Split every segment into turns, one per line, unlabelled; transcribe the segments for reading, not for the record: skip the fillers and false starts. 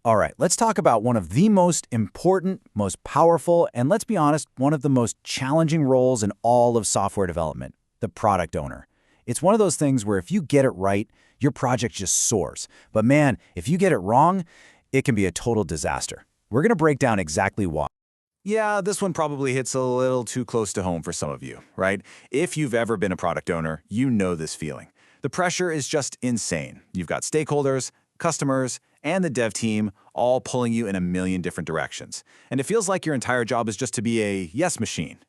All right, let's talk about one of the most important, most powerful, and let's be honest, one of the most challenging roles in all of software development, the product owner. It's one of those things where if you get it right, your project just soars. But man, if you get it wrong, it can be a total disaster. We're going to break down exactly why. Yeah, this one probably hits a little too close to home for some of you, right? If you've ever been a product owner, you know this feeling. The pressure is just insane. You've got stakeholders, customers, and the dev team all pulling you in a million different directions. And it feels like your entire job is just to be a yes machine.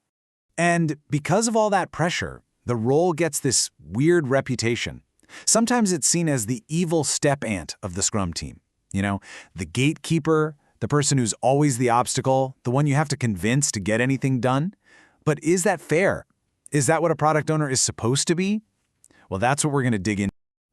And because of all that pressure, the role gets this weird reputation. Sometimes it's seen as the evil step ant of the Scrum team. You know, the gatekeeper, the person who's always the obstacle, the one you have to convince to get anything done. But is that fair? Is that what a product owner is supposed to be? Well, that's what we're going to dig in.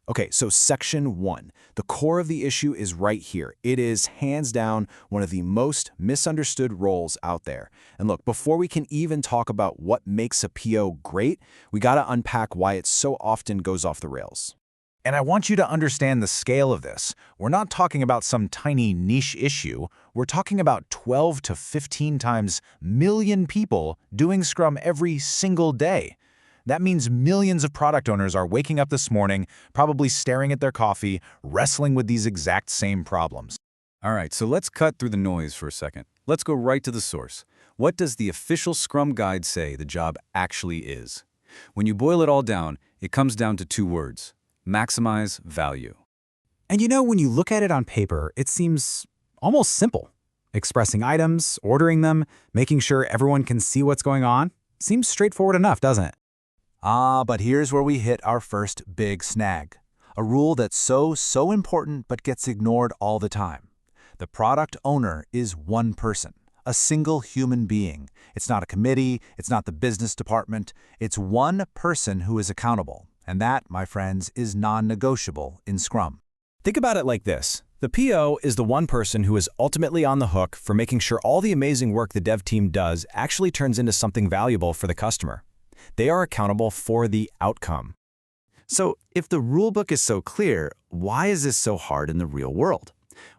Okay, so section 1. The core of the issue is right here. It is, hands down, one of the most misunderstood roles out there. And look, before we can even talk about what makes a PO great, we got to unpack why it so often goes off the rails. And I want you to understand the scale of this. We're not talking about some tiny niche issue. We're talking about 12 to 15 times million people doing Scrum every single day. That means millions of product owners are waking up this morning, probably staring at their coffee, wrestling with these exact same problems.
All right, so let's cut through the noise for a second. Let's go right to the source. What does the official Scrum Guide say the job actually is? When you boil it all down, it comes down to 2 words: maximize value.
And you know, when you look at it on paper, it seems almost simple. Expressing items, ordering them, making sure everyone can see what's going on. Seems straightforward enough, doesn't it? But here's where we hit our first big snag. A rule that's so important but gets ignored all the time. The product owner is one person, a single human being. It's not a committee, it's not the business department. It's one person who is accountable. And that, my friends, is non-negotiable in Scrum. Think about it like this. The PO is the one person who is ultimately on the hook for making sure all the amazing work the dev team does actually turns into something valuable for the customer. They are accountable for the outcome. So, if the rulebook is so clear, why is this so hard in the real world?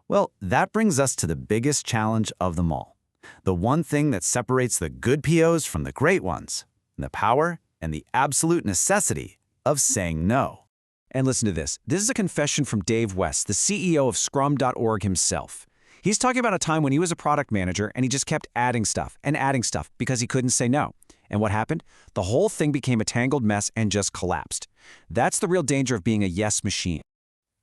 Well, that brings us to the biggest challenge of them all. The one thing that separates the good POs from the great ones: the power and the absolute necessity of saying no. And listen to this. This is a confession from Dave West, the CEO of Scrum.org himself. He's talking about a time when he was a product manager and he just kept adding stuff because he couldn't say no. And what happened? The whole thing became a tangled mess and just collapsed. That's the real danger of being a yes machine.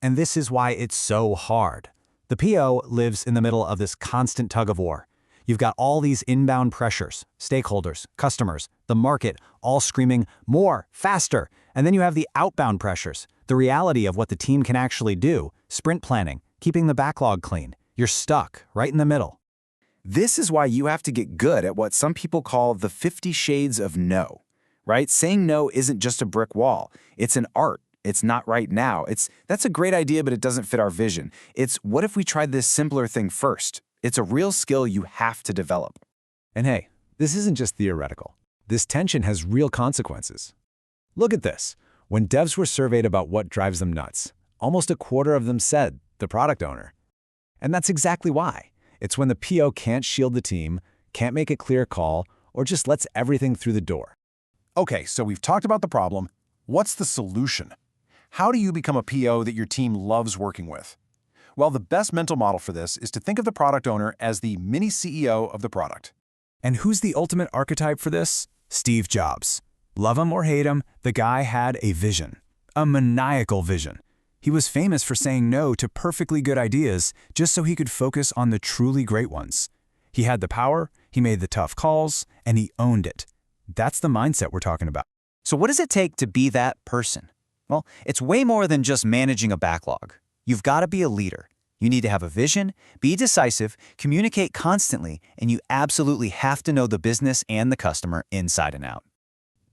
And this is why it's so hard. The PO lives in the middle of this constant tug of war. You've got all these inbound pressures, stakeholders, customers, the market, all screaming more, faster. And then you have the outbound pressures, the reality of what the team can actually do, sprint planning, keeping the backlog clean. You're stuck right in the middle. This is why you have to get good at what some people call the 50 shades of no, right? Saying no isn't just a brick wall. It's an art. It's not right now. That's a great idea, but it doesn't fit our vision. It's what if we tried this simpler thing first? It's a real skill you have to develop. And hey, this isn't just theoretical. This tension has real consequences. Look at this. When devs were surveyed about what drives them nuts, almost a quarter of them said the product owner. And that's exactly why. It's when the PO can't shield the team, can't make a clear call, or just lets everything through the door.
Okay, so we've talked about the problem. What's the solution? How do you become a PO that your team loves working with? Well, the best mental model for this is to think of the product owner as the mini CEO of the product.
And who's the ultimate archetype for this? Steve Jobs. Love him or hate him, the guy had a vision, a maniacal vision. He was famous for saying no to perfectly good ideas just so he could focus on the truly great ones. He had the power, he made the tough calls, and he owned it. That's the mindset we're talking about.
So what does it take to be that person? Well, it's way more than just managing a backlog. You've got to be a leader. You need to have a vision, be decisive, communicate constantly, and you absolutely have to know the business and the customer inside and out.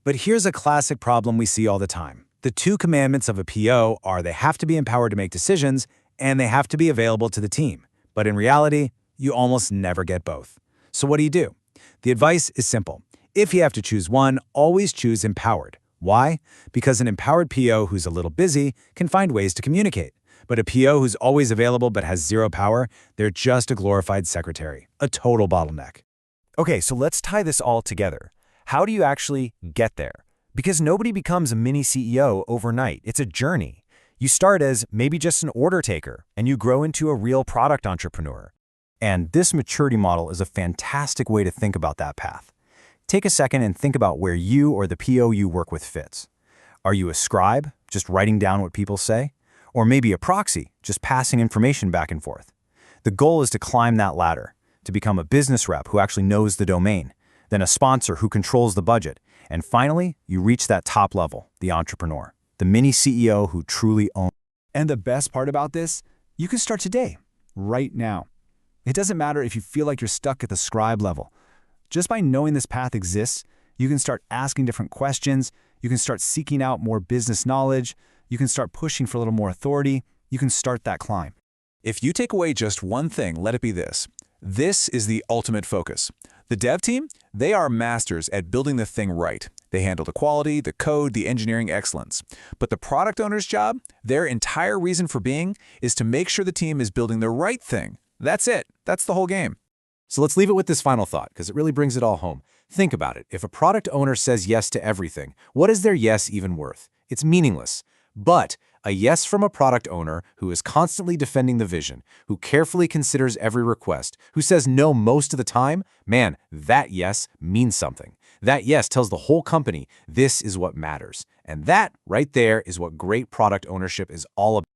But here's a classic problem we see all the time. The 2 commandments of a PO are they have to be empowered to make decisions and they have to be available to the team. But in reality, you almost never get both. So what do? The advice is simple. If you have to choose one, always choose empowered. Why? Because an empowered PO who's a little busy can find ways to communicate. But a PO who's always available but has zero power, they're just a glorified secretary, a total bottleneck.
Okay, so let's tie this all together. How do you actually get there? Because nobody becomes a mini CEO overnight. It's a journey. You start as maybe just an order taker, and you grow into a real product entrepreneur. And this maturity model is a fantastic way to think about that path. Take a second and think about where you or the PO you work with fits. Are you a scribe, just writing down what people say? Or maybe a proxy, just passing information back and forth? The goal is to climb that ladder, to become a business rep who actually knows the domain, then a sponsor who controls the budget, and finally, you reach that top level, the entrepreneur, the mini CEO who truly owns.
And the best part about this, you can start today, right now. It doesn't matter if you feel like you're stuck at the scribe level. Just by knowing this path exists, you can start asking different questions, you can start seeking out more business knowledge, you can start pushing for a little more authority, you can start that climb.
If you take away just one thing, let it be this. This is the ultimate focus. The dev team, they are masters at building the thing right. They handle the quality, the code, the engineering excellence. But the product owner's job, their entire reason for being, is to make sure the team is building the right thing. That's it. That's the whole game.
So let's leave it with this final thought, because it really brings it all home. Think about it. If a product owner says yes to everything, what is their yes even worth? It's meaningless. But a yes from a product owner who is constantly defending the vision, who carefully considers every request, who says no most of the time, man, that yes means something. That yes tells the whole company this is what matters. And that right there is what great product ownership is all about.